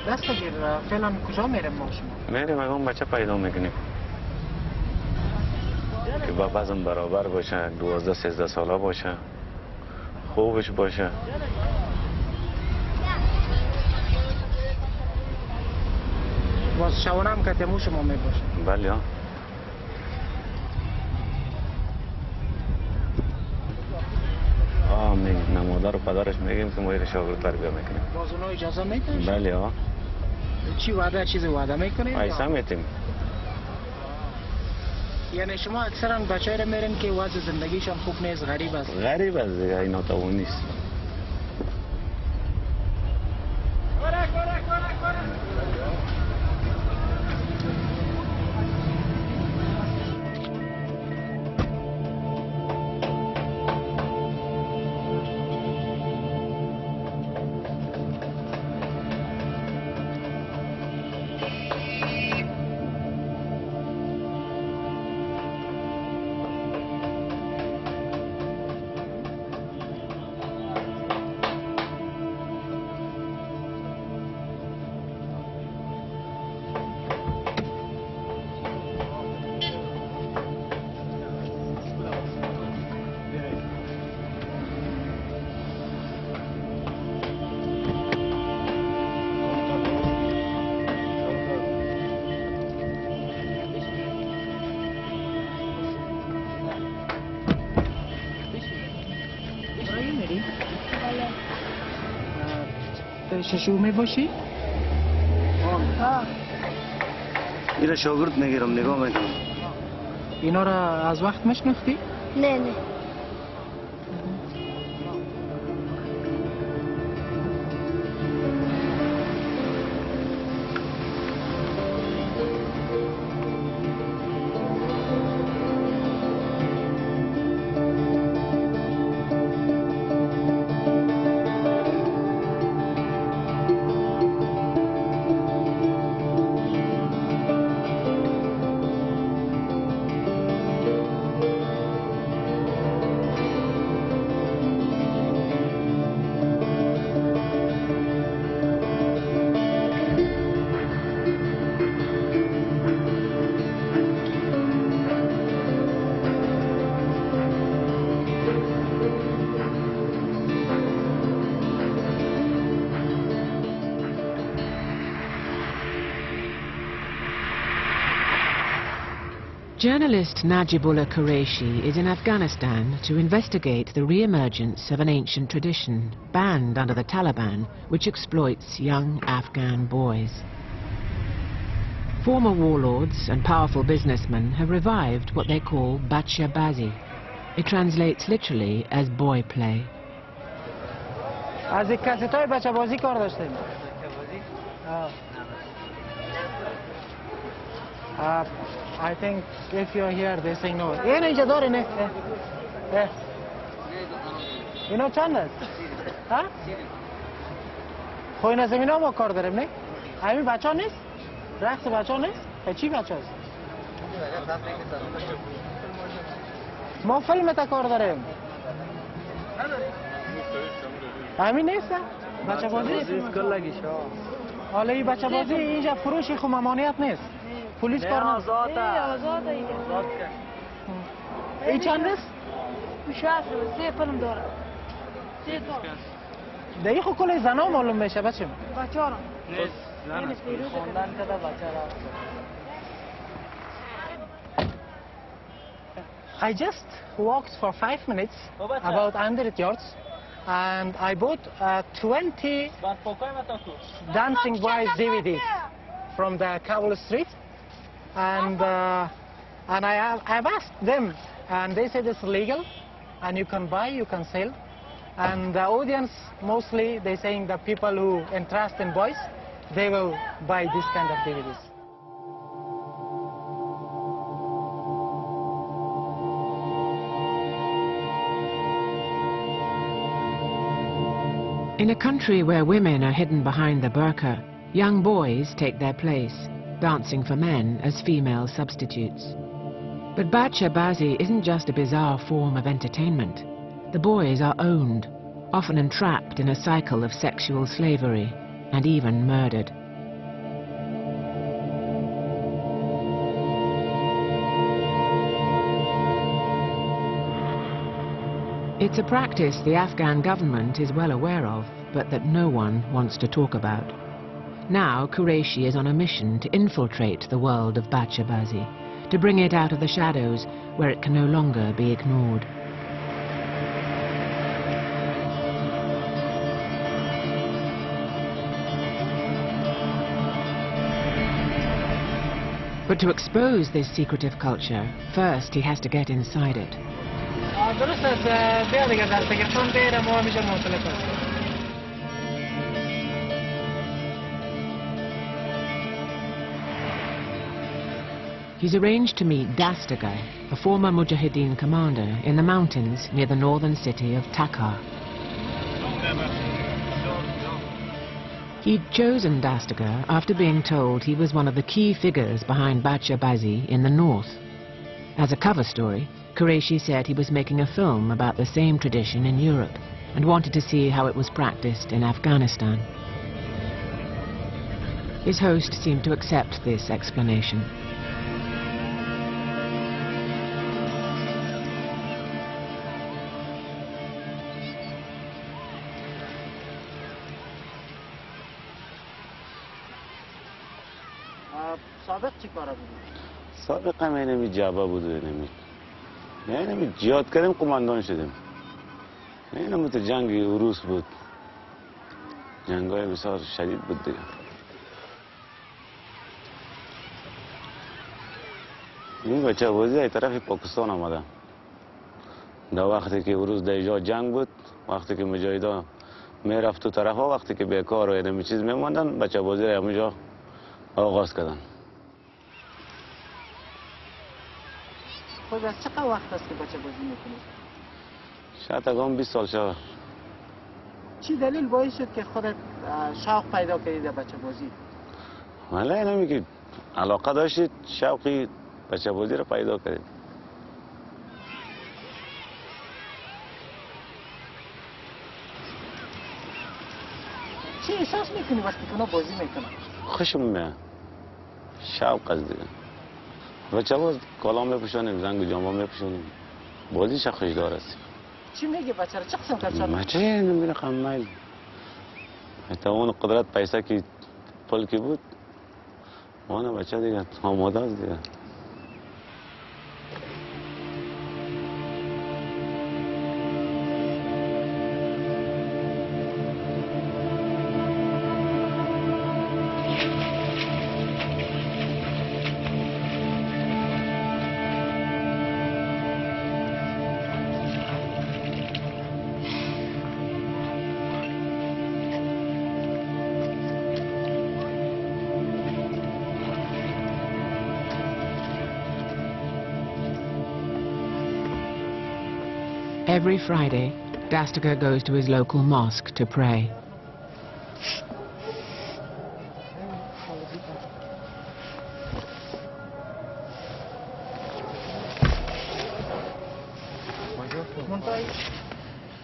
دست بگیر فعلا کجا میریم ما شما؟ میریم اگه اون بچه پیدا میکنیم که با وزن برابر باشه 12-13 ساله باشه خوبش باشه باز شوانه هم کتیمو شما میباشه بله ها نمادر و پدرش میگیم که ما یک شاگرد تربیه میکنیم باز اونا اجازه میدن؟ بله ها چی وعده چیزی وعده میکنیم؟ ایسا میتیم یعنی شما اکثرا بچه رو میرین که وضع زندگیشان خوب نیست غریب است غریب است دیگه این ناتوان نیست ششو میباشی؟ اینا شاگرد میگیرم نگاه میکنم اینا را از وقت میشناختی؟ نه Journalist Najibullah Qureshi is in Afghanistan to investigate the re-emergence of an ancient tradition banned under the Taliban which exploits young Afghan boys. Former warlords and powerful businessmen have revived what they call Bacha Bazi. It translates literally as boy play. از یک کسیتای بچه بازی کار داشتیم. I think if you're here, they say no. این اینجا داره نه؟ اینا چند است؟ ها؟ خب این از اینا ما کار داریم نه؟ همین بچه ها نیست؟ رقص بچه ها نیست؟ چی بچه هست؟ ما فیلم تا کار داریم. همین نیست؟ بچه بازی؟ حالا این بچه بازی اینجا فروشی خب ممانعت نیست. پلیس کار نیست. آزاده اینجا. این چند است؟ 3 فیلم داره. 3 تا. دیگه خب کل زنا معلوم میشه بچه بچه ها نیست. خواندن کده بچه را. I just walked for 5 minutes, about 100 yards, and I bought 20 Dancing Boys DVDs from the Kabul street, and I've asked them, and they said it's legal, and you can buy, you can sell, and the audience mostly they saying that people who interest in boys, they will buy this kind of DVDs. In a country where women are hidden behind the burqa, young boys take their place, dancing for men as female substitutes. But Bacha Bazi isn't just a bizarre form of entertainment. The boys are owned, often entrapped in a cycle of sexual slavery, and even murdered. It's a practice the Afghan government is well aware of, but that no one wants to talk about. Now Qureshi is on a mission to infiltrate the world of Bacha Bazi, to bring it out of the shadows where it can no longer be ignored. But to expose this secretive culture, first he has to get inside it. درست است بیا دیگه دست بگیر چون غیر ما میشه مختلف است. He's arranged to meet Dastaga, a former Mujahideen commander in the mountains near the northern city of Takhar. He'd chosen Dastaga after being told he was one of the key figures behind Bacha Bazi in the north. As a cover story, Qureshi said he was making a film about the same tradition in Europe and wanted to see how it was practiced in Afghanistan. His host seemed to accept this explanation. سابق چی کاره بودی؟ سابق هم اینمی جبه بود و اینمی جهاد کردیم قماندان شدیم. اینمی تو جنگ عروس بود. جنگای بسیار شدید بود دیگه. این بچه بازی از طرف پاکستان آمده. در وقتی که عروس در جا جنگ بود، وقتی که مجاهدان میرفت تو طرف ها، وقتی که بیکار و اینمی چیز میماندن، بچه بازی را همونجا آغاز کردن. خود از چقدر وقت است که بچه بازی میکنید؟ شاید اگه 20 سال شد. چی دلیل باعث شد که خودت شوق پیدا کردی در بچه بازی؟ ولی اینمی که علاقه داشتید شوقی بچه بازی رو پیدا کردید. چی احساس میکنی وقتی که اونا بازی میکنن؟ خوشم میاد. شوق از دیگه. بچه باز کلام میپوشانیم، زنگ و جامعه میپوشانیم. بازیش خوشدار است. چی میگه بچه را؟ چه قسم کلچر؟ بچه نمیره خمیل. حتی اون قدرت پیسه که پل که بود، اون بچه دیگه آماده است دیگه. Every Friday, Dastaga goes to his local mosque to pray.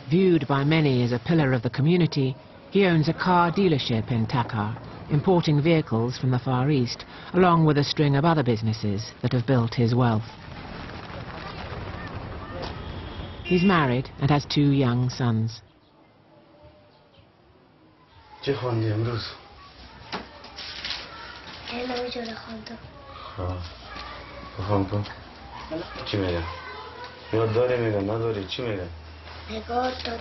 Viewed by many as a pillar of the community, he owns a car dealership in Takhar, importing vehicles from the Far East, along with a string of other businesses that have built his wealth. He's married and has 2 young sons. چی خوندی امروز؟ علم جلو خوندم. بخوام کن. چی میگه؟ یاد داری میگه نداری چی میگه؟ نگاه دادم.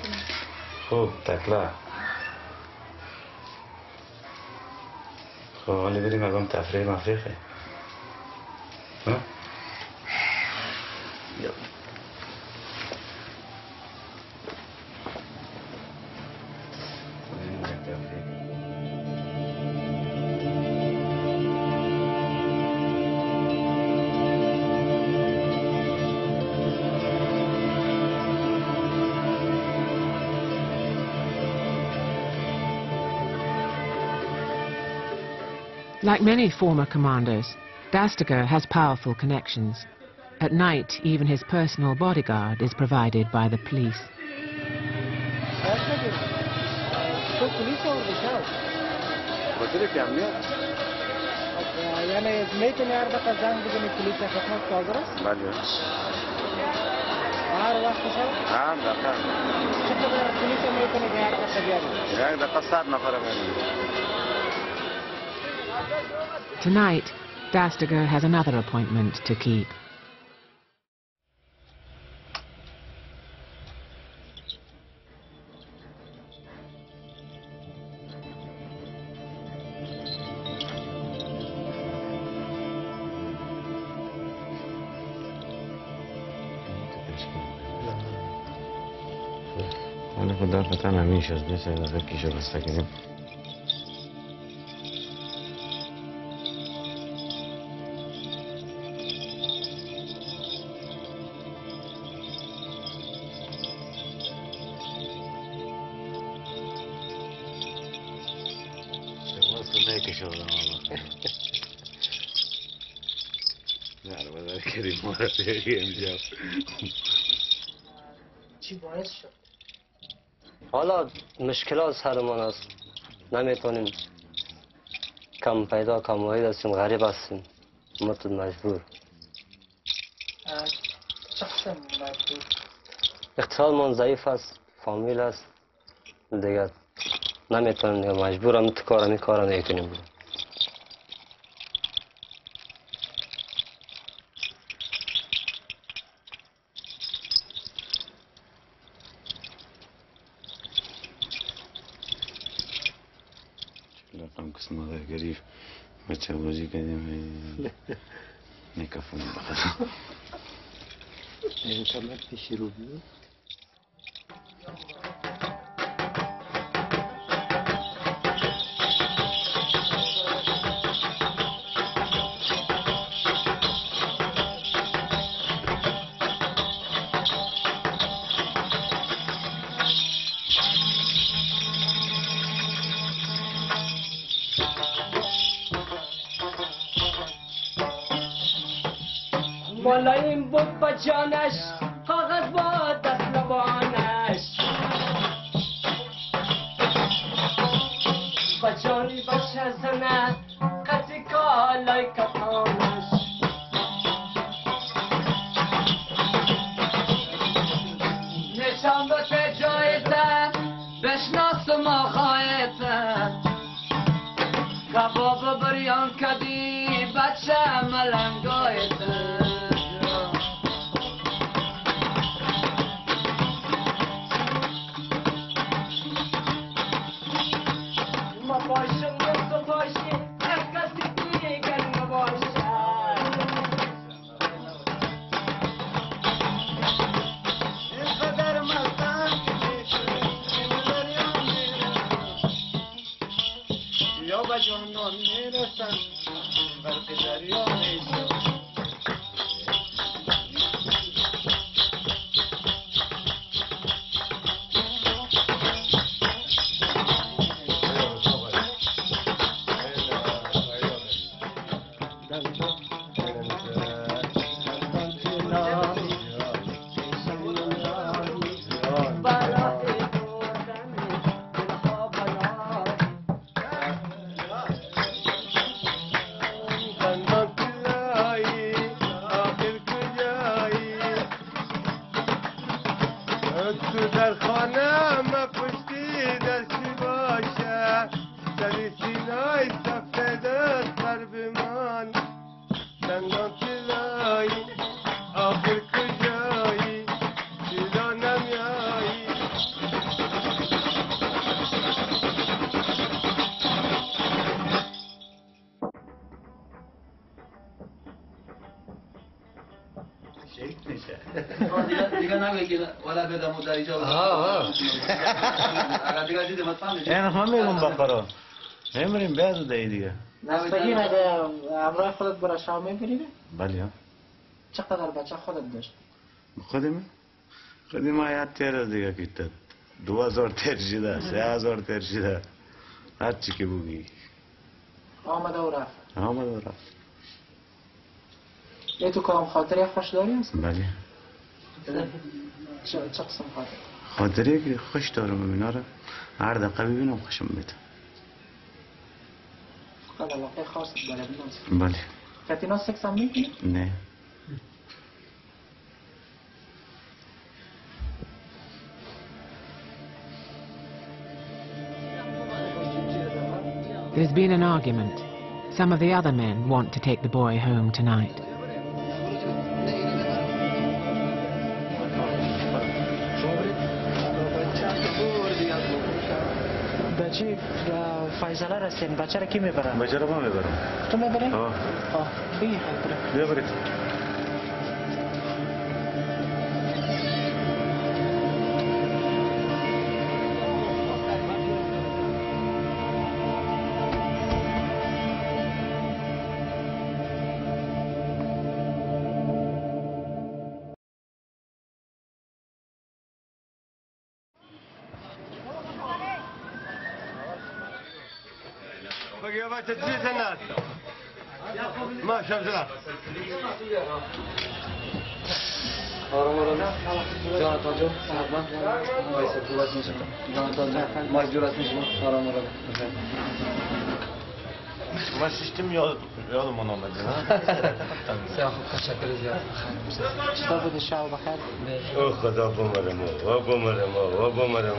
خوب تکلا. خب حالی بریم اگم تفریح مفریخه. ها؟ Like many former commanders, Dastaga has powerful connections. At night, even his personal bodyguard is provided by the police. تو پلیس آورده شب خاطر کمیت یعنی میتونی هر دفعه زنگ بزنی پلیس خدمت حاضر است؟ بله هر وقت شب؟ ها دقیقا چقدر پلیس میتونی که هر دفعه بیاری؟ یک دقیقه 100 نفر می‌بینیم. Tonight, Dastiger has another appointment to keep. حالا خدا قطعا همین شد مثل دفعه کیشو بسته کنیم کشو بدم آقا در بازار کریم ما را بیاری امجا چی باعث شد؟ حالا مشکلات سرمان است نمیتونیم کم پیدا کم واحد هستیم غریب هستیم مجبور چه قسم مجبور؟ اقتصادمان ضعیف است فامیل است دیگه نمیتونیم دیگه مجبورم این کارا نمیتونیم لقم قسم هذا قريب ما تشوزي كذا نكفون بخير اینترنت پیشی رو بیو ملایم بود با جانش کاغذ با دست لبانش با جانی بچه زنه قطی کالای کتانش نشان بده جایته بشناسم آقایته کباب بریان کدی بچه ملنگایته این همه بخورا نمیریم بعد دیگه دیگه نستگی مگه همراه خودت برای شام میبرید؟ بله چقدر بچه خودت داشت؟ خودم حیات تیر دیگه کیتت 2000 تیر شده 3000 تیر شده هر چی که بگی آمده و رفت آمده و رفت یه تو کدام خاطره خوش داری هست؟ بله. چه قسم خاطره؟ خاطره که خوش دارم اینا رو هر دقیقه ببینم خوشم میاد. خدا علاقه خاصت برای بیناست؟ بله. کتینا سکس هم میکنی؟ نه. There's been an argument. Some of the other men want to take the boy home tonight. بچه فیصله رسیم بچه را کی میبرن؟ بچه رو ما میبرم. تو میبری؟ آه. بگی بیا برید. بگی باید تدریس الناس ما شفتنا ما ششتم یادمون آمده چطور بوده شب بخیر؟ او خدا بمرم و بمرم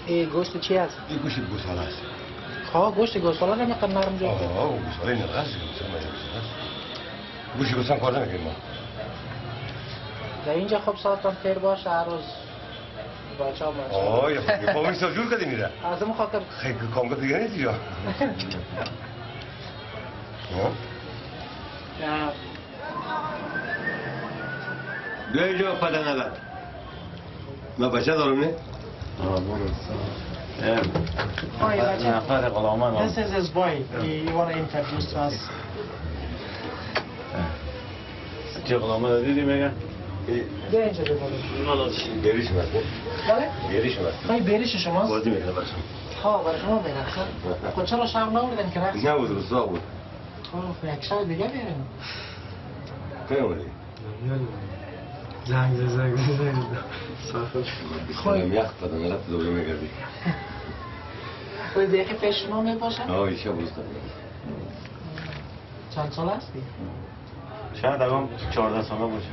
این گوشت چی هست؟ این گوشت گوساله است خواه گوشت گوساله نمیقدر نرم جا؟ گوساله این هست گوشت گوساله کار نمیکنیم ما در اینجا خب ساعتان خیر باشه هر روز بچه ها یه فامیل سال جور کردی میره از اون خاطر خیلی کامگاه دیگه نیست اینجا بیا اینجا پدر ندار من بچه دارم نه؟ Hi, this is his boy. You want to introduce to us? چه غلامه دیدی میگه؟ بیا اینجا ببینیم. بریش مست بله؟ بریش مست خواهی بریش شماست؟ بازی میکنه برشم خواه برای شما میرخم خود چرا شب نوردن که رقص؟ نبود روستا بود خب یک شب دیگه بیریم که اومدی؟ زنگ خواهیم یخ پدن غلط دوباره میگردی خواهی دیگه پیش شما میباشه؟ یه شب روستا چند سال هستی؟ شاید اگم 14 ساله باشه.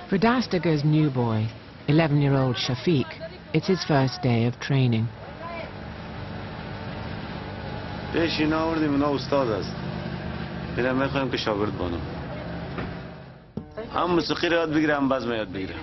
For Dastiger's new boy, 11-year-old Shafiq, it's his first day of training. پیش اینا آوردیم اونا استاد است میرم میخوایم که شاگرد بانم هم موسیقی رو یاد بگیره هم بزم یاد بگیره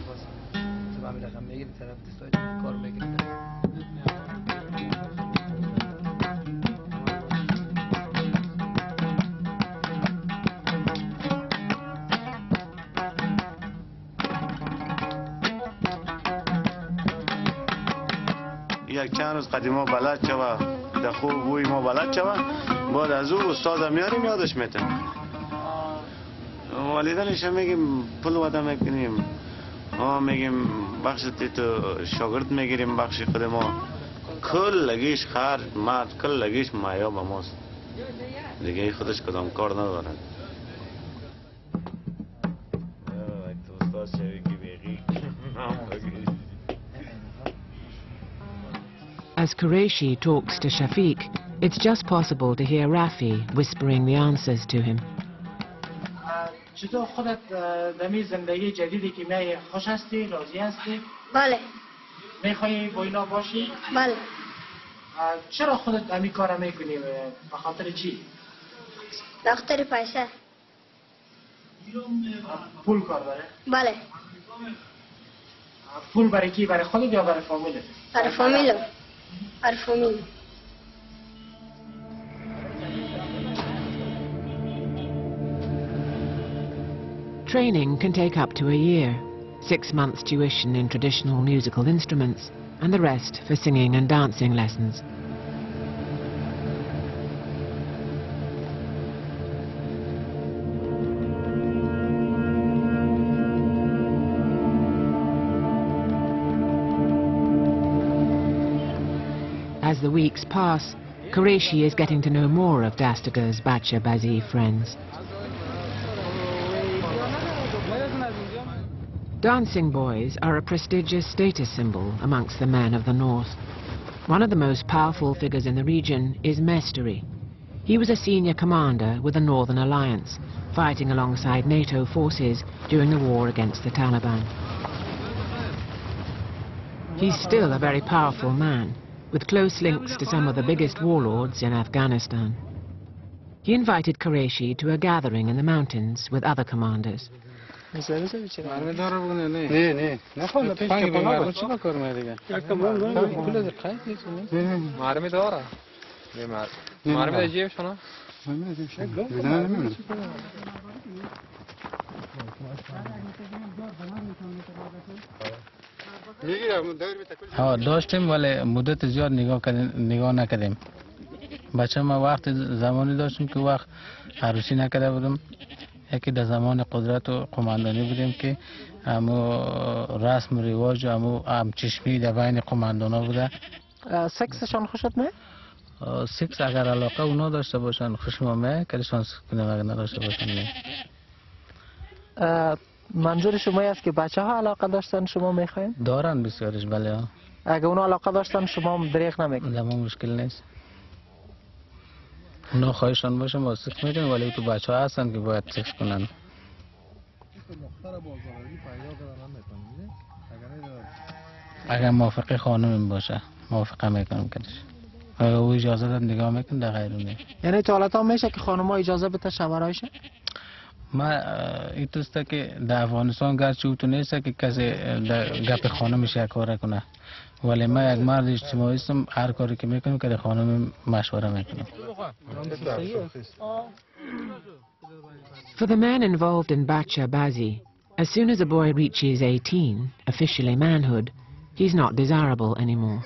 یک چند روز قدیما بلد شوه در خوب بوی ما بلد شوه بعد از او استاد میاریم یادش میتن والدینش میگیم پول وعده میکنیم میگیم بخش تو شاگرد میگیریم بخش خود ما کل لگیش خرج مرد کل لگیش مایا با ماست دیگه خودش کدام کار ندارن As Qureshi talks to Shafiq, it's just possible to hear Rafi whispering the answers to him. چطور خودت دمی زندگی جدیدی که میای خوش هستی؟ راضی هستی؟ بله میخوایی با اینا باشی؟ بله چرا خودت امی کار میکنی؟ به خاطر چی؟ دختر پیسه پول کار داره؟ بله پول برای کی؟ برای خودت یا برای فامیلت؟ برای فامیلم برای فامیل Training can take up to a year, 6 months tuition in traditional musical instruments, and the rest for singing and dancing lessons. As the weeks pass, Qureshi is getting to know more of Dastiger's Bacha Bazi friends. Dancing boys are a prestigious status symbol amongst the men of the north. One of the most powerful figures in the region is Mestari. He was a senior commander with the Northern Alliance, fighting alongside NATO forces during the war against the Taliban. He's still a very powerful man, with close links to some of the biggest warlords in Afghanistan. He invited Qureshi to a gathering in the mountains with other commanders. داشتیم ولی مدت زیاد نگاه نکردیم. بچه ما وقت زمانی داشتیم که وقت عروسی نکرده بودم. یکی در زمان قدرت و قماندانی بودیم که امو رسم و رواج و امو چشمی در بین قماندانا بوده. سکسشان خوشت میاد؟ سکس اگر علاقه اونا داشته باشن خوش ما میاد، کلیشان کنیم اگر نداشته باشن نه. منظور شما است که بچه ها علاقه داشتن شما میخواین؟ دارن بسیارش بله ها. اگه اونا علاقه داشتن شما هم دریغ نمیکنید؟ در ما مشکل نیست. اونا خواهشان باشه ما سکس میکنیم ولی تو بچه ها هستن که باید سکس کنن. اگر موافقه خانم باشه موافقه میکنم کدش. اگر او اجازه داد نگاه میکنم در غیر اونه. یعنی توالت ها میشه که خانم ها اجازه بده شوهرایشه؟ ما ایتوسته که در افغانستان گرچه او تو نیسته که کسی گپ خانمش یک کار کنه ولی ما یک مرد اجتماعی هستم هر کاری که میکنم که خانم مشوره میکنم. For the men involved in Bacha Bazi, as soon as a boy reaches 18, officially manhood, he's not desirable anymore.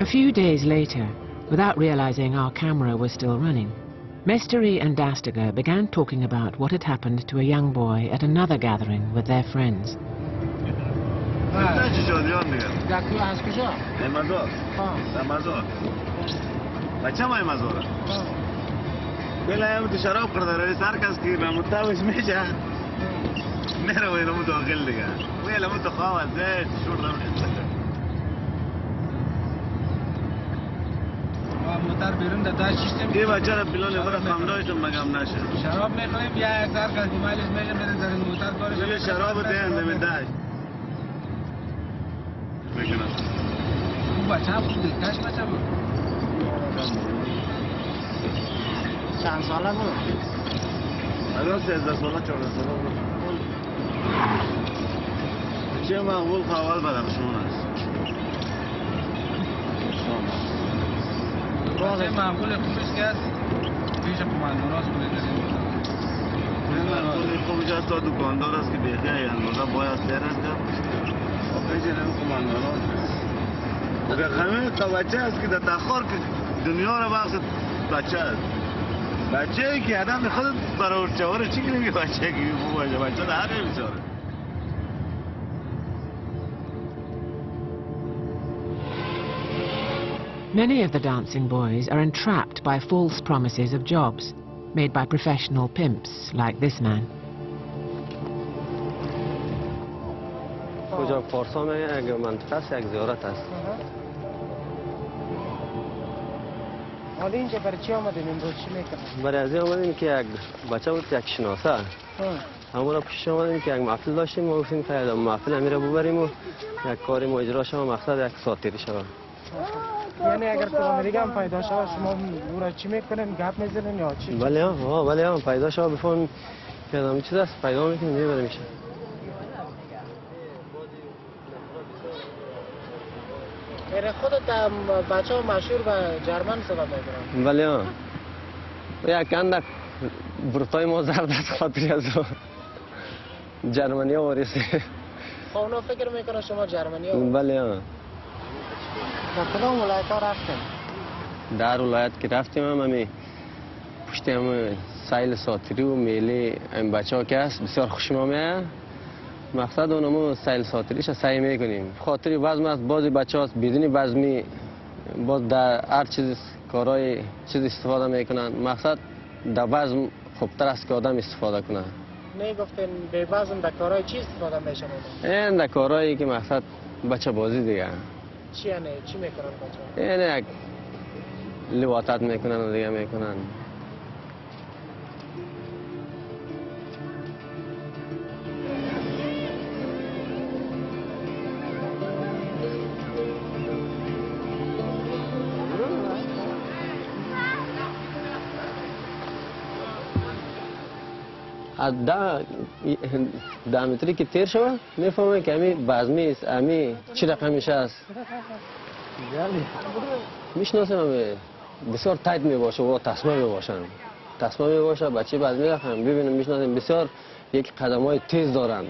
A few days later, without realizing our camera was still running, Mestari and Dastiger began talking about what had happened to a young boy at another gathering with their friends. موتر بیرون داشت سیستم یه بچه را پلان برای خامدایشون مگم نشه شراب میخوریم یا یک سر کسی مالش میگم میرن در موتر کارش یه شراب دهنده میدهش بکنم اون بچه هم بود کش بچه بود چند ساله بود؟ الان 13 ساله 14 ساله بود چه مقبول خوال بدخشون است بچه معقول خوبش که هست پیش قمانداناست کنه معقول خوبش هست تا دکاندار است که بیخی اندازه باید سر است و پیش قمانداناست اگر همه تا بچه است که در تخار که دنیا را بخش بچه است بچه ای که آدم خود برای چهاره چی کنیم که بچه که خوب باشه بچه در هر بیچاره Many of the dancing boys are entrapped by false promises of jobs made by professional pimps like this man. کجا پارسا میگه اگه منطقه است یک زیارت است. حالا اینجا برای چی آمدیم امروز چی میکنیم؟ برای از این آمدیم که یک بچه بود یک شناسه همون را پیش آمدیم که یک محفل داشتیم و گفتیم که محفل امیره ببریم و یک کاری ما اجرا شد و مقصد یک ساعت شد. یعنی اگر کدام دیگه هم پیدا شد شما او را چی میکنین گپ میزنین یا چی؟ بله هم پیدا شد بفهمیم که آدم چیز است پیدا میکنیم میبریم میشه. خودت بچه ها مشهور به جرمن صدا میکنن؟ بله ها یک اندک برتای ما زرد از خاطری از جرمنی ها وارسی خب اونا فکر میکنن شما جرمنی ها؟ بله ها در کدام ولایت ها رفتن؟ در ولایت که رفتیم هم پشت هم سیل ساتری و میله این بچه ها که هست بسیار خوشم آمده. مقصد اونمو سیل ساتریش سعی میکنیم. خاطری وزم است بعضی بچه هاست بدون وزمی باز در هر چیز کارهای چیز استفاده میکنن. مقصد در وزم خوبتر است که آدم استفاده کنه. میگفتین به وزن در کارهای چی استفاده میشن؟ این در کارهایی که مقصد بچه بازی دیگه. چی یعنی چی میکنن بچه؟ یعنی یک لواطت میکنن و دیگه میکنن. از 10 متری که تیر شود میفهمه که امی بزمی است، امی چی رقمش است. میشناسیم امی بسیار تایت میباشه و تصمیم میباشن. تصمیم میباشه بچه بزمی رقم ببینیم میشناسیم بسیار یک قدم های تیز دارن.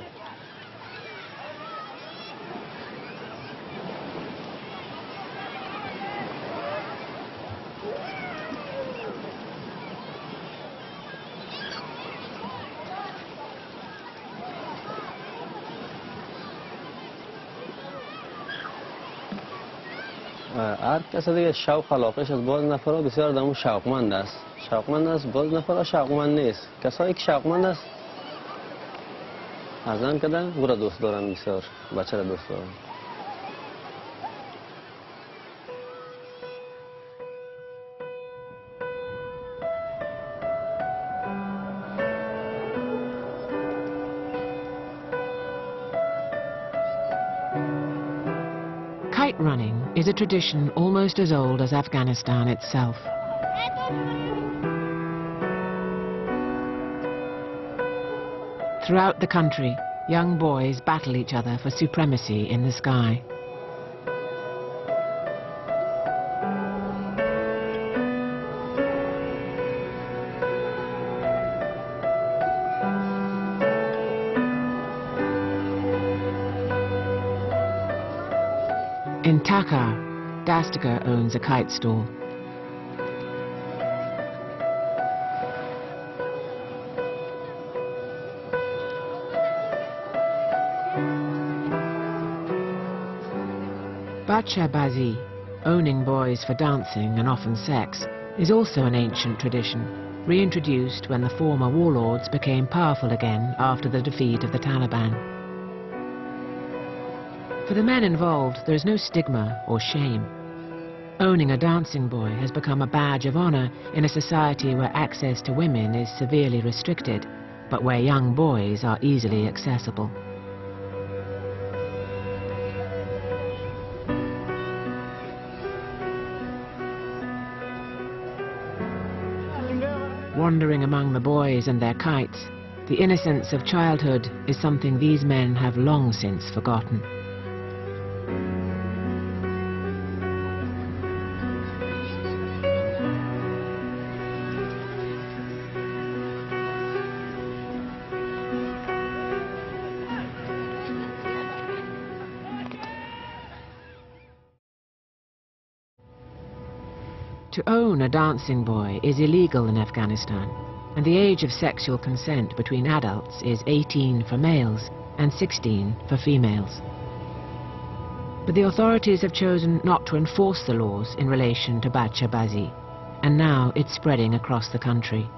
هر کس دیگه شوق علاقهش از باز نفرها بسیار دمو شوقمند است. شوقمند است باز نفرها شوقمند نیست. کسایی که شوقمند است ازن کده او را دوست دارن بسیار بچه را دوست دارن. Kite running is a tradition almost as old as Afghanistan itself. Throughout the country, young boys battle each other for supremacy in the sky. In Takar, Dastakar owns a kite stall. Bacha Bazi, owning boys for dancing and often sex, is also an ancient tradition, reintroduced when the former warlords became powerful again after the defeat of the Taliban. For the men involved, there is no stigma or shame. Owning a dancing boy has become a badge of honor in a society where access to women is severely restricted, but where young boys are easily accessible. Wandering among the boys and their kites, the innocence of childhood is something these men have long since forgotten. To own a dancing boy is illegal in Afghanistan, and the age of sexual consent between adults is 18 for males and 16 for females. But the authorities have chosen not to enforce the laws in relation to Bacha Bazi, and now it's spreading across the country.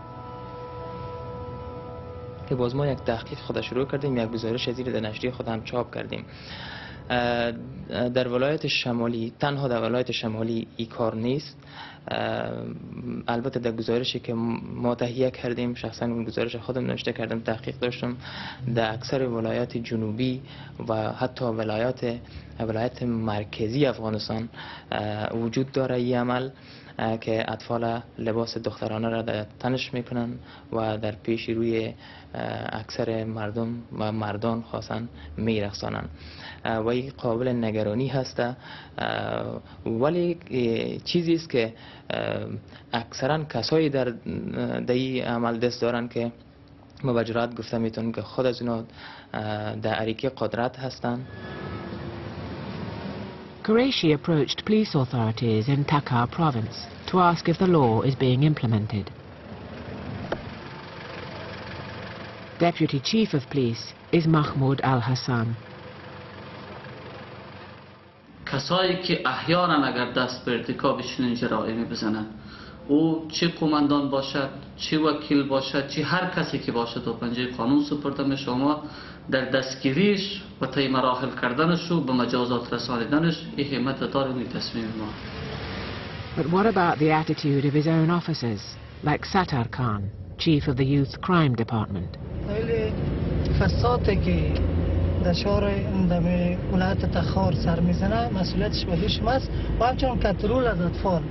که باز ما یک تحقیق خود شروع کردیم، یک گزارش از در نشریه خود هم چاپ کردیم. در ولایت شمالی، تنها در ولایت شمالی این کار نیست. البته در گزارشی که ما تهیه کردیم، شخصا اون گزارش خودم نوشته کردم، تحقیق داشتم، در اکثر ولایات جنوبی و حتی ولایت مرکزی افغانستان وجود داره این عمل که اطفال لباس دخترانه را در تنش میکنن و در پیش روی اکثر مردم و مردان خاصا میرقصانن و این قابل نگرانی هست. ولی چیزی است که اکثرا کسایی در این عمل دست دارن که ما به جرات گفته میتونیم که خود از اونا در اریکه قدرت هستن. Qureshi approached police authorities in Takar province to to ask if the law is being implemented. Deputy Chief of Police is Mahmoud Al-Hassan. کسایی که احیانا اگر دست به ارتکاب چنین جرائمی بزنند، او چه قماندان باشد، چه وکیل باشد، چه هر کسی که باشد و پنجه قانون سپرده می شما در دستگیریش و طی مراحل کردنش و به مجازات رسانیدنش این همت داریم این تصمیم ما. But what about the attitude of his own officers, like Sattar Khan, Chief of the Youth Crime Department? خیلی فساتی که در شهر اندمی ولایت تخار سر میزنه مسئولیتش به دوش ماست و همچنان کنترل از اطفال.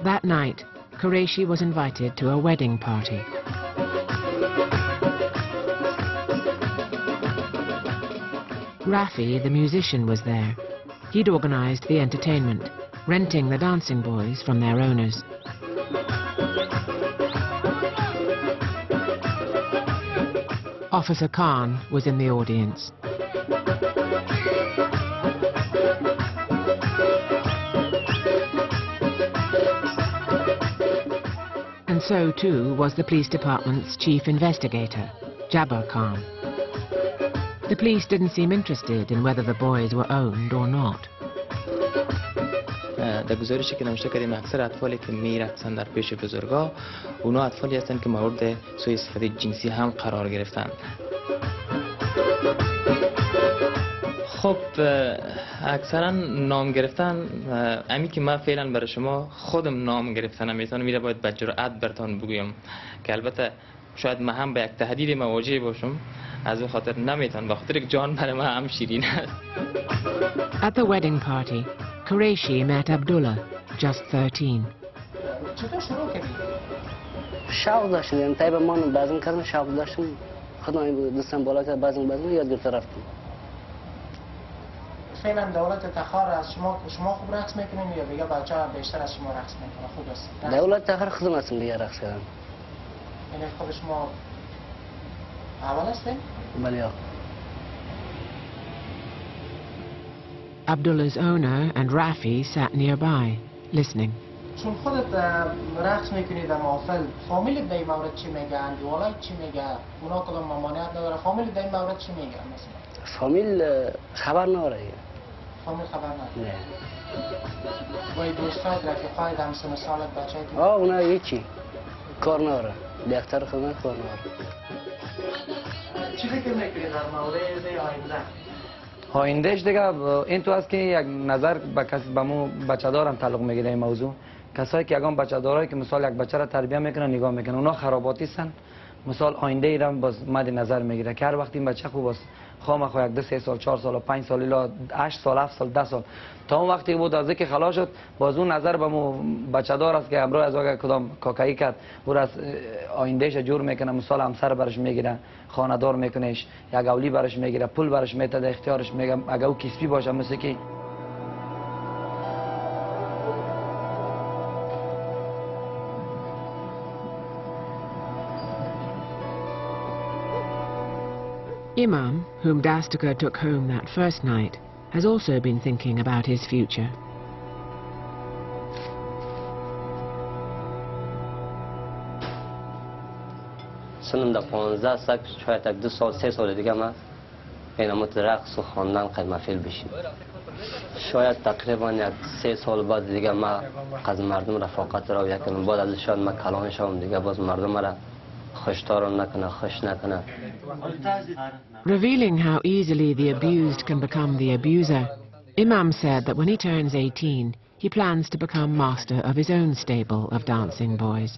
That night, Qureshi was invited to a wedding party. Rafi, the musician, was there. He'd organized the entertainment, renting the dancing boys from their owners. Officer Khan was in the audience. And so too was the police department's chief investigator, Jabbar Khan. The police didn't seem interested in whether the boys were owned or not. در گزارشی که نوشته کردیم اکثر اطفالی که میرقصن در پیش بزرگا اونا اطفالی هستند که مورد سوء استفاده جنسی هم قرار گرفتن. خب اکثرا نام گرفتن امی که من فعلا برای شما خودم نام گرفتن نمیتونم میره باید به جرأت برتان بگویم که البته شاید من هم به یک تهدید مواجه باشم از اون خاطر نمیتونم به خاطر جان برای من هم شیرین است. At the wedding party, Qureshi met Abdullah, just 13. چطور شروع کردی؟ شوق داشتیم، طیب ما بعضی کردن شوق داشتیم، خودم دوستم بالا کرد بعضی یاد گرفته رفتیم. فعلا دولت تخار از شما خوب رقص میکنیم یا دیگه بچه‌ها بیشتر از شما رقص میکنن؟ خوب است. دولت تخار خودم هستم دیگه رقص کردن. یعنی خود شما اول هستین؟ بله. Abdullah's owner and Rafi sat nearby, listening. چون خودت رقص میکنی در محفل، فامیلت در این مورد چی میگه؟ اندوالایت چی میگه؟ اونا کدام ممانعت نداره؟ فامیلت در این مورد چی میگه مثلا؟ فامیل خبر نداره. فامیل خبر نداره؟ نه. وای دوستات رفیقای هم سن سالت بچه‌ت؟ اونا هیچی کار نداره. دکتر خدمت کار نداره. چی فکر میکنی در مورد آینده؟ آیندهش دیگه این تو است که یک نظر به کسی به مو بچه دارم تعلق میگیره این موضوع. کسایی که یگان بچه دارایی که مثال یک بچه را تربیت میکنن نگاه میکنن اونا خراباتی هستن. مثال آینده ای را باز مد نظر میگیره که هر وقت این بچه خوب است خامخا یک 2 3 سال 4 سال 5 سال الی 8 سال 7 سال 10 سال تا اون وقتی بود از که خلاص شد باز اون نظر به مو بچه دار است که امروز از اگه کدام کاکایی کرد او را آیندهش جور میکنه مثال همسر برش میگیره خانه دار میکنهش یک اولی برش میگیره پول برش میته اختیارش میگم اگه او کسبی باشه مثل که Imam, whom Dastakar took home that first night, has also been thinking about his future. سنم در 15 سال شاید یک 2 سال 3 سال دیگه ما اینمت رقص و خواندن قدمفیل بشیم. شاید تقریبا یک 3 سال بعد دیگه ما از مردم رفاقت را یکنم بعد از شاید ما کلان شوم دیگه باز مردم را خوشتار نکنه خوش نکنه. Revealing how easily the abused can become the abuser, Imam said that when he turns 18, he plans to become master of his own stable of dancing boys.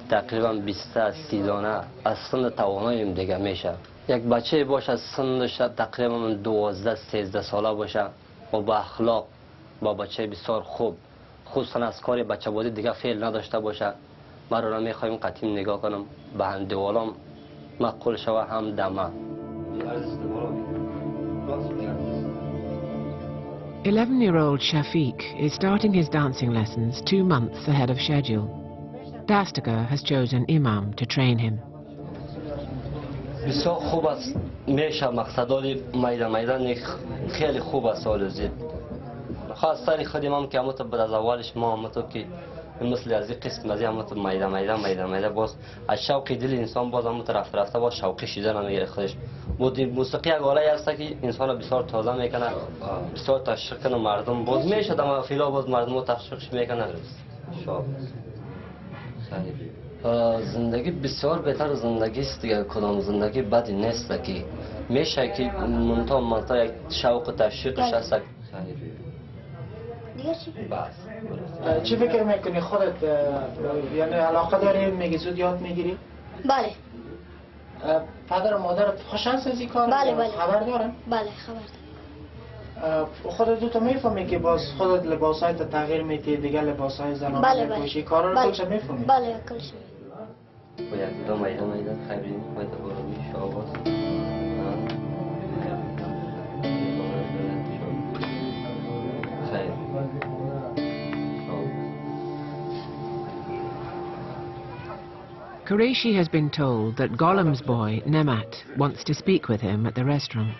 تقریبا 20 تا 30 دانه از سن توانایم دیگه میشه. یک بچه باشه سنش تقریبا 12 13 ساله باشه و با اخلاق با بچه بسیار خوب خصوصا از کار بچه بازی دیگه فعل نداشته باشه. ما رو نمیخوایم قطیم نگاه کنم به اندوالام مقبول شوه هم دمه. 11-year-old Shafiq is starting his dancing lessons 2 months ahead of schedule. Dastiger has chosen Imam to train him. بسیار خوب است میشه مقصدالی میدان خیلی خوب است سال زید خاص سری خودم هم که همون بعد از اولش ما همون که مثل از این قسم از همون میدان باز از شوق دل انسان باز همون رفته باز شوقی شده نمیگیره خودش بود موسیقی یک آله است که انسان بسیار تازه میکنه بسیار تشویق کنه مردم باز میشه دم فیلا باز مردم تشویق میکنه شاب زندگی بسیار بهتر زندگی است دیگه کدام زندگی بدی نیست که میشه که منطقه یک شوق و تشویقش هست دیگه چی؟ بس چی فکر میکنی خودت یعنی علاقه داری میگی زود یاد میگیری؟ بله. پدر و مادرت خوشحال از این کار؟ بله بله. خبر دارن؟ بله خبر دارم. خودت تو میفهمی که باز خودت لباسایت تغییر میدی دیگه لباسای زنانه بله بله. میپوشی کارا رو کلش میفهمی؟ بله کلش یک دو میدان خیلی باید بروی شاباز Qureshi has been told that Golem's boy, Nemat, wants to speak with him at the restaurant.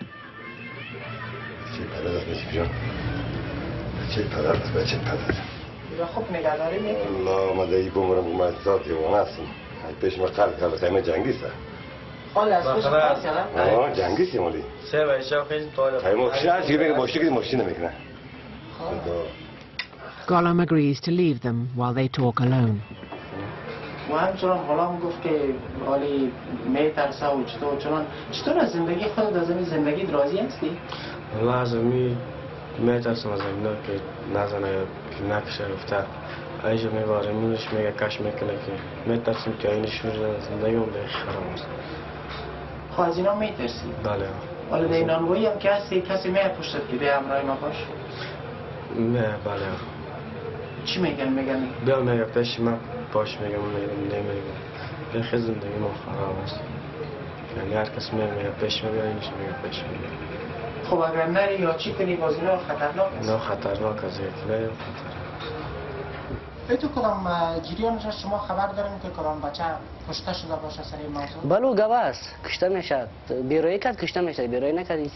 خوب نگهداری میکنی؟ لا آمده ای بمرم اومد ذات دیوانه هستم پیش ما قلب کرده قیمه جنگی سه خاله از پیش قلب کردم؟ جنگی سی مولی سه بایشا خیلی طالب قیمه خشی هست که بگه باشی که ماشین نمیکنه Golem agrees to leave them while they talk alone. و همچنان حالا هم گفت که حالی میترسه و چطور از زندگی خودت از این زندگی راضی هستی؟ والله از امی میترسم از اینا که نزنه که نکشه رفته ایجا میباره مونش میگه کش میکنه که میترسم که این شروع زندگی هم دیگه خراب است خواه از اینا میترسی؟ بله حالا در این آنگویی هم که هستی کسی میه پشتت که بیا همراه ما باش؟ بله چی میگن؟ بیا میگه پیش من باش میگم نمیگم بیخی زندگی ما خراب است یعنی هر کس میگه پیش میگه اینش میگه پیش میگه خب اگر نری یا چی کنی باز اینا خطرناک است؟ اینا خطرناک است نه تو کدام جریانش شما خبر دارین که کدام بچه کشته شده باشه سر این موضوع؟ بلو گواست کشته میشه بیرویی کرد کشته میشه بیرویی نکرد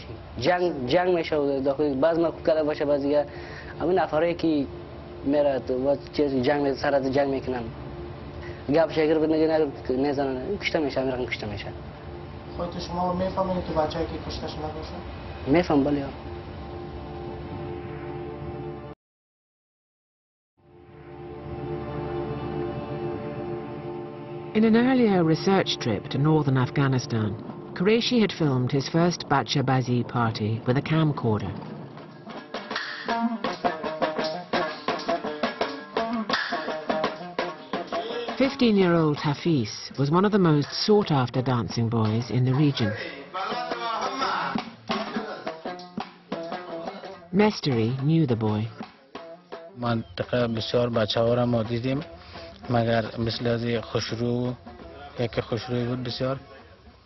جنگ میشه داخل بعض ما کرده باشه بعضیه همین نفرایی که میره و چیز جنگ سر از جنگ میکنن گپ شگر بود نزنن کشته میشه میرن کشته میشه خودت شما میفهمید تو بچه‌ای که کشته شده باشه؟ میفهم بله In an earlier research trip to northern Afghanistan, Qureshi had filmed his first Bacha Bazi party with a camcorder. "15-year-old Hafiz was one of the most sought-after dancing boys in the region. Mesteri knew the boy. منطقه بسیار بچه ها را ما دیدیم مگر مثل از خوشرو یک خوشروی بود بسیار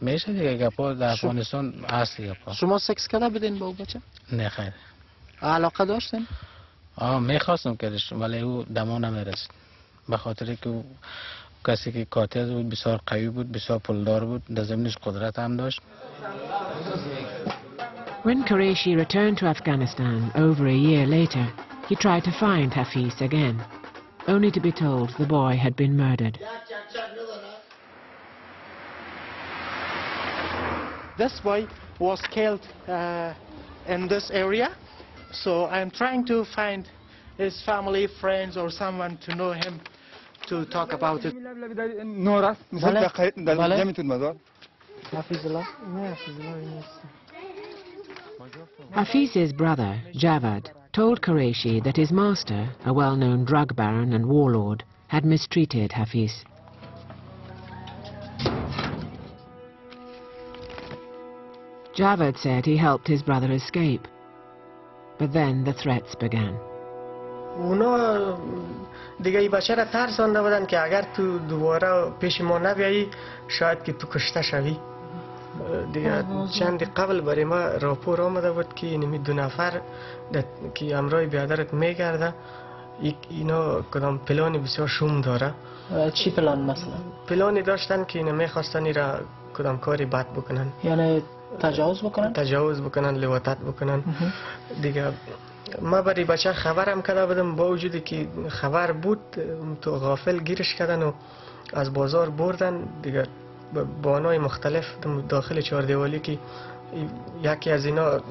میشه دیگه گپا در افغانستان هست گپا. شما سکس کرده بودین با او بچه؟ نه خیر. علاقه داشتین؟ میخواستم کردش ولی او دما نمیرسید به خاطر که او کسی که قاطع بود بسیار قوی بود بسیار پولدار بود در زمینش قدرت هم داشت. When Qureshi returned to Afghanistan over a year later, he tried to find Hafiz again, only to be told the boy had been murdered. This boy was killed in this area, so I'm trying to find his family, friends or someone to know him to talk about it. Hafiz's brother, Javad, told Qureshi that his master, a well-known drug baron and warlord, had mistreated Hafiz. Javad said he helped his brother escape, but then the threats began. اونا دیگه این بچه را ترسانده بودن که اگر تو دوباره پیش ما نبیایی شاید که تو کشته شوی. دیگه چند قبل برای ما راپور آمده بود که اینمی 2 نفر که همراه بیادرت میگرده اینا کدام پلانی بسیار شوم داره. چی پلان مثلا؟ پلانی داشتن که اینا میخواستن ایرا کدام کاری بد بکنن. یعنی تجاوز بکنن؟ تجاوز بکنن، لواطت بکنن. دیگه ما برای بچه خبرم کرده بودم، با وجودی که خبر بود تو غافل گیرش کردن و از بازار بردن دیگه. بانای مختلف داخل چهاردیوالی که یکی از اینا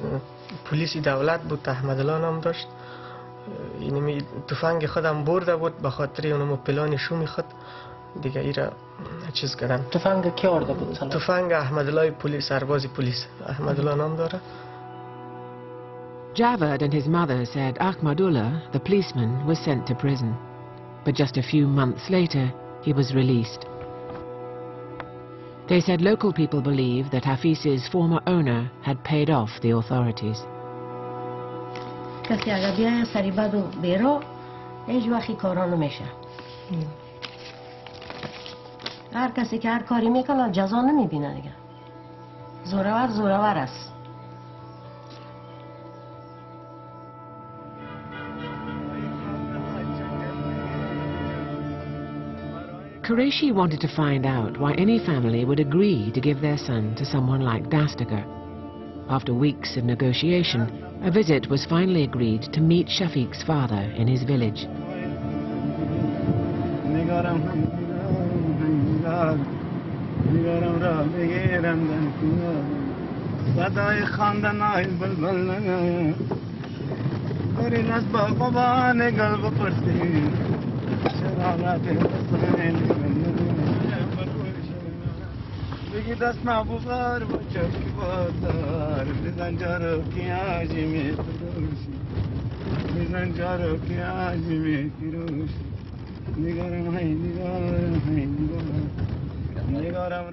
پلیس دولت بود، احمدالله نام داشت. اینمی تفنگ خودم برده بود به خاطر اونم پلان شومی خود دیگه ایرا چیز کردن. تفنگ کی آورده بود؟ تفنگ احمدالله پلیس، سرباز پلیس احمدالله نام داره. Javad and his mother said Ahmadullah, the policeman, was sent to prison. But just a few months later, he was released. They said local people believe that Hafiz's former owner had paid off the authorities. کسی اگر بیای سری بد و بیرو هیچ وقتی کارا نمیشه. هر کسی که هر کاری میکنه جزا نمیبینه دیگه. زورور زورور است. Qureshi wanted to find out why any family would agree to give their son to someone like Dastigar. After weeks of negotiation, a visit was finally agreed to meet Shafiq's father in his village.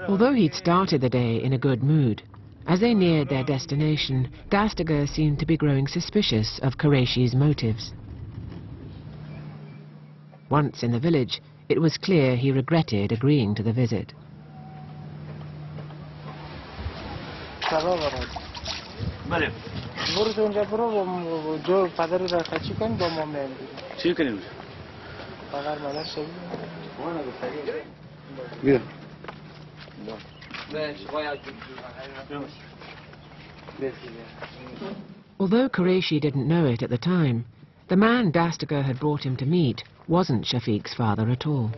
Although he'd started the day in a good mood, as they neared their destination, Dastigar seemed to be growing suspicious of Qureshi's motives. Once in the village, it was clear he regretted agreeing to the visit. Although Qureshi didn't know it at the time, the man Dastigar had brought him to meet wasn't Shafiq's father at all.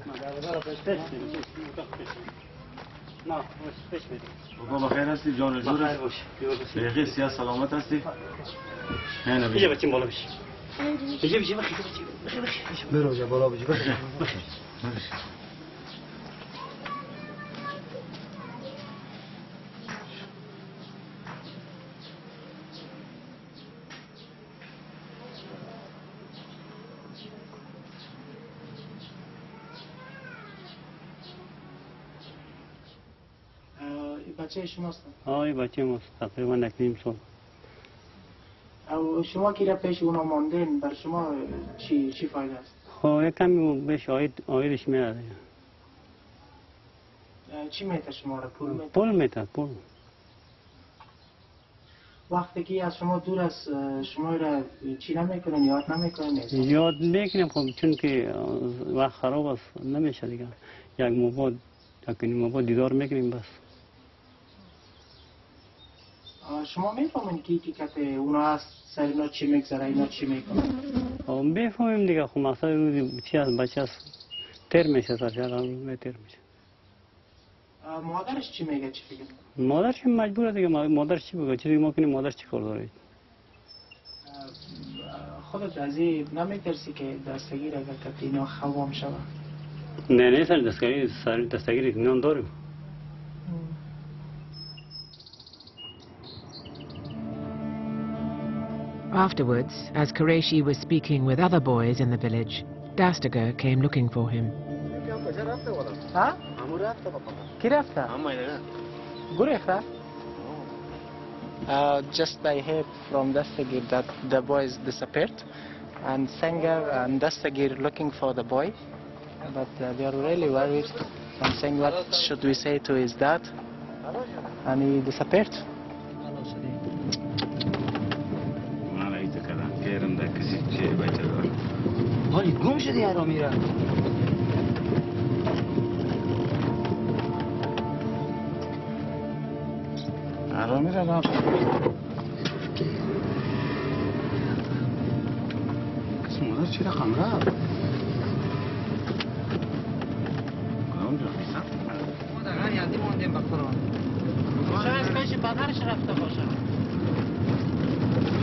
بچه شماست؟ آه بچه ماست، تقریبا 1.5 سال. او شما که را پیش اونا ماندین بر شما چی فایده است؟ خب یکم بهش آیدش میاد. چی میده شما را؟ پول میده. وقتی که از شما دور است شما را چی نمیکنن، یاد نمیکنن؟ یاد میکنیم خب چون که وقت خراب است نمیشه دیگه. یک مباد دیدار میکنیم بس. شما میفهمین که کت اونا هست سر اینا چی میگذره، اینا چی میکنن؟ میفهمیم دیگه. خب مقصد روزی چی از بچه است تر میشه سرشار هم تر میشه. مادرش چی میگه، چی فکر؟ مادرش مجبوره دیگه. مادرش چی بگه؟ چیزی ما کنیم مادرش چی کار داره؟ خودت از این نمیترسی که دستگیر اگر کت اینا خوام شود؟ نه سر دستگیر اطمینان داریم. Afterwards, as Qureshi was speaking with other boys in the village, Dastigar came looking for him. ها؟ کی رفته؟ گریخته؟ Just I heard from Dastagir that the boys disappeared, and Sengar and Dastagir looking for the boy, but they are really worried. I'm saying, what should we say to his dad? And he disappeared. حالی گم شدی حرامی را. حرامی را نام کسی مادر چی رقم را کدام جا خیستم ما در یادی موندیم بخوران شاید پیش پدرش رفته باشه.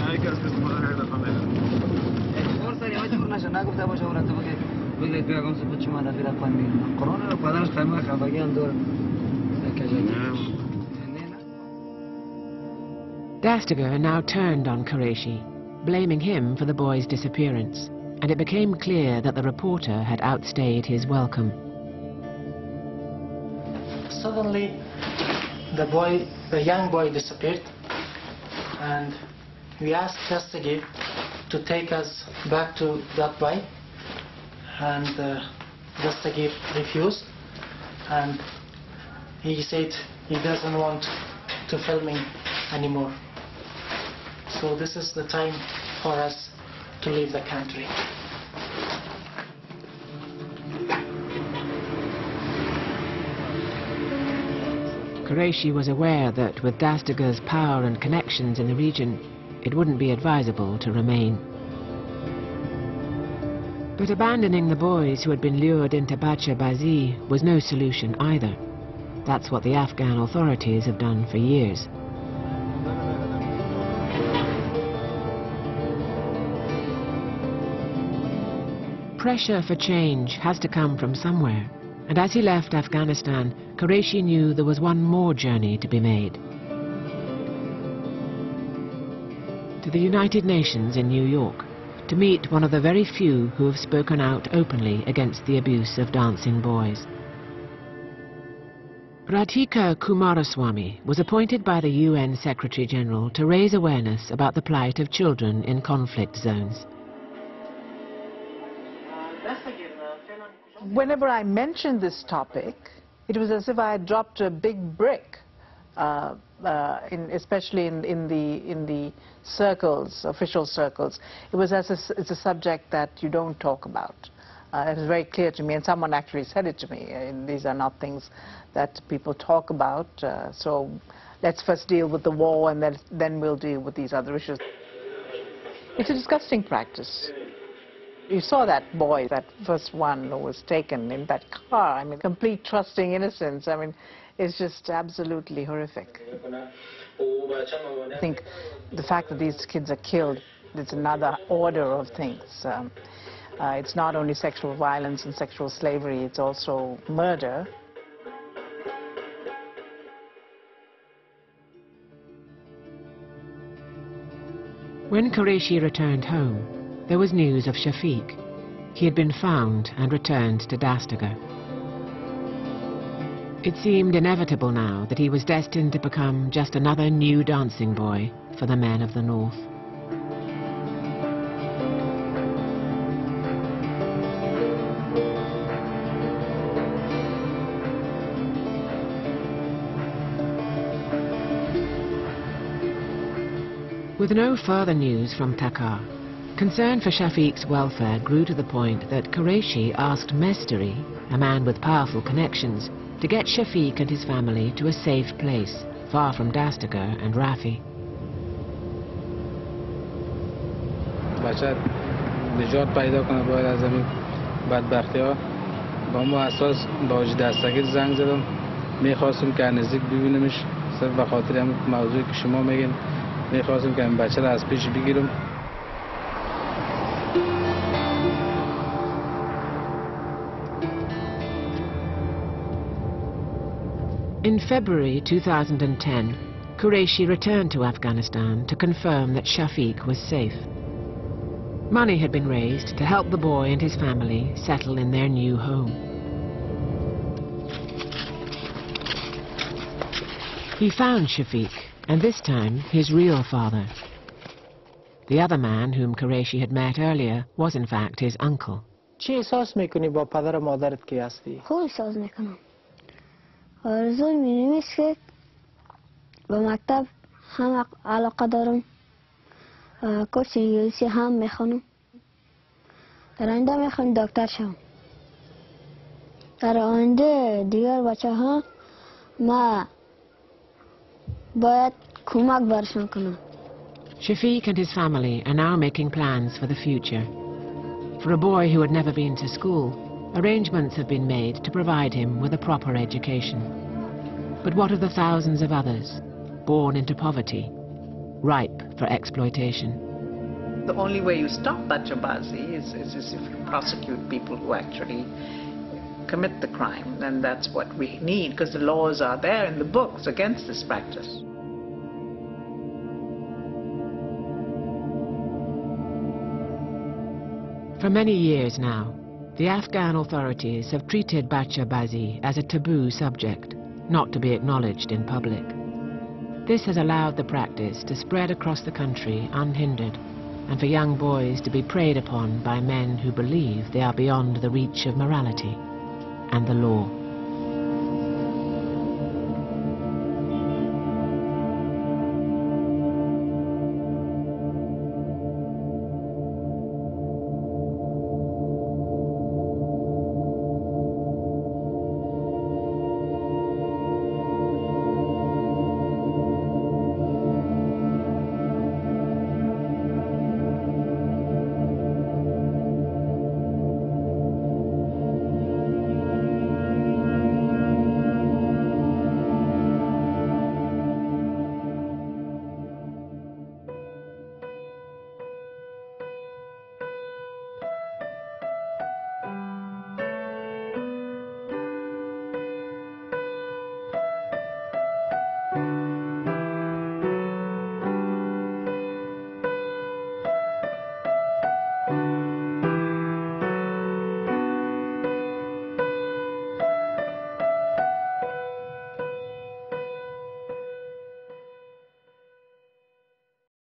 نه یکی از کسی مادر هر دفعه میدن بار سری های جور نشه نگفته باشه مرتبه که بگید بیاگم سپت شما رفی را پن میگم قرآن را پدرش قیمه خبگی هم دارم Dastiger now turned on Qureshi, blaming him for the boy's disappearance, and it became clear that the reporter had outstayed his welcome. Suddenly, the young boy disappeared, and we asked Dastiger to take us back to that boy, and Dastiger refused, and he said he doesn't want to filming anymore. So this is the time for us to leave the country. Qureshi was aware that with Dastiger's power and connections in the region, it wouldn't be advisable to remain. But abandoning the boys who had been lured into Bacha Bazi was no solution either. That's what the Afghan authorities have done for years. Pressure for change has to come from somewhere, and as he left Afghanistan, Qureshi knew there was one more journey to be made. To the United Nations in New York, to meet one of the very few who have spoken out openly against the abuse of dancing boys. Radhika Kumaraswamy was appointed by the UN Secretary-General to raise awareness about the plight of children in conflict zones. Whenever I mentioned this topic, it was as if I had dropped a big brick, especially in the circles, official circles. It was as if it's a subject that you don't talk about. It was very clear to me, and someone actually said it to me. These are not things that people talk about, so let's first deal with the war and then we'll deal with these other issues. It's a disgusting practice. You saw that boy, that first one who was taken in that car. I mean, complete trusting innocence. I mean, it's just absolutely horrific. I think the fact that these kids are killed, it's another order of things. It's not only sexual violence and sexual slavery, it's also murder. When Qureshi returned home, there was news of Shafiq. He had been found and returned to Dastiger. It seemed inevitable now that he was destined to become just another new dancing boy for the men of the North. With no further news from Takar, concern for Shafiq's welfare grew to the point that Qureshi asked Mestari, a man with powerful connections, to get Shafiq and his family to a safe place, far from Dastiger and Rafi. بچه نجات پیدا کنه باید از این بدبختی ها با ما اساس با حاجی دستگیر زنگ زدم میخواستم که نزدیک ببینمش صرف به خاطر همین موضوعی که شما میگین میخواستم که این بچه رو از پیش بگیرم. In February 2010, Qureshi returned to Afghanistan to confirm that Shafiq was safe. Money had been raised to help the boy and his family settle in their new home. He found Shafiq, and this time his real father. The other man whom Qureshi had met earlier was in fact his uncle. چی احساس میکنی با پدر و مادرت که هستی؟ خوب احساس میکنم. آرزوی می‌نویس که به مکتب هم علاقه دارم، کورس انگلیسی هم میخوانم. در آینده میخوام دکتر شم. در آینده دیگر بچه ها ما باید کمک برشون کنم. Shafiq and his family are now making plans for the future. For a boy who had never been to school, arrangements have been made to provide him with a proper education. But what of the thousands of others, born into poverty, ripe for exploitation? The only way you stop bachabazi is if you prosecute people who actually commit the crime, and that's what we need, because the laws are there in the books against this practice. For many years now, the Afghan authorities have treated bachabazi as a taboo subject, not to be acknowledged in public. This has allowed the practice to spread across the country unhindered, and for young boys to be preyed upon by men who believe they are beyond the reach of morality and the law.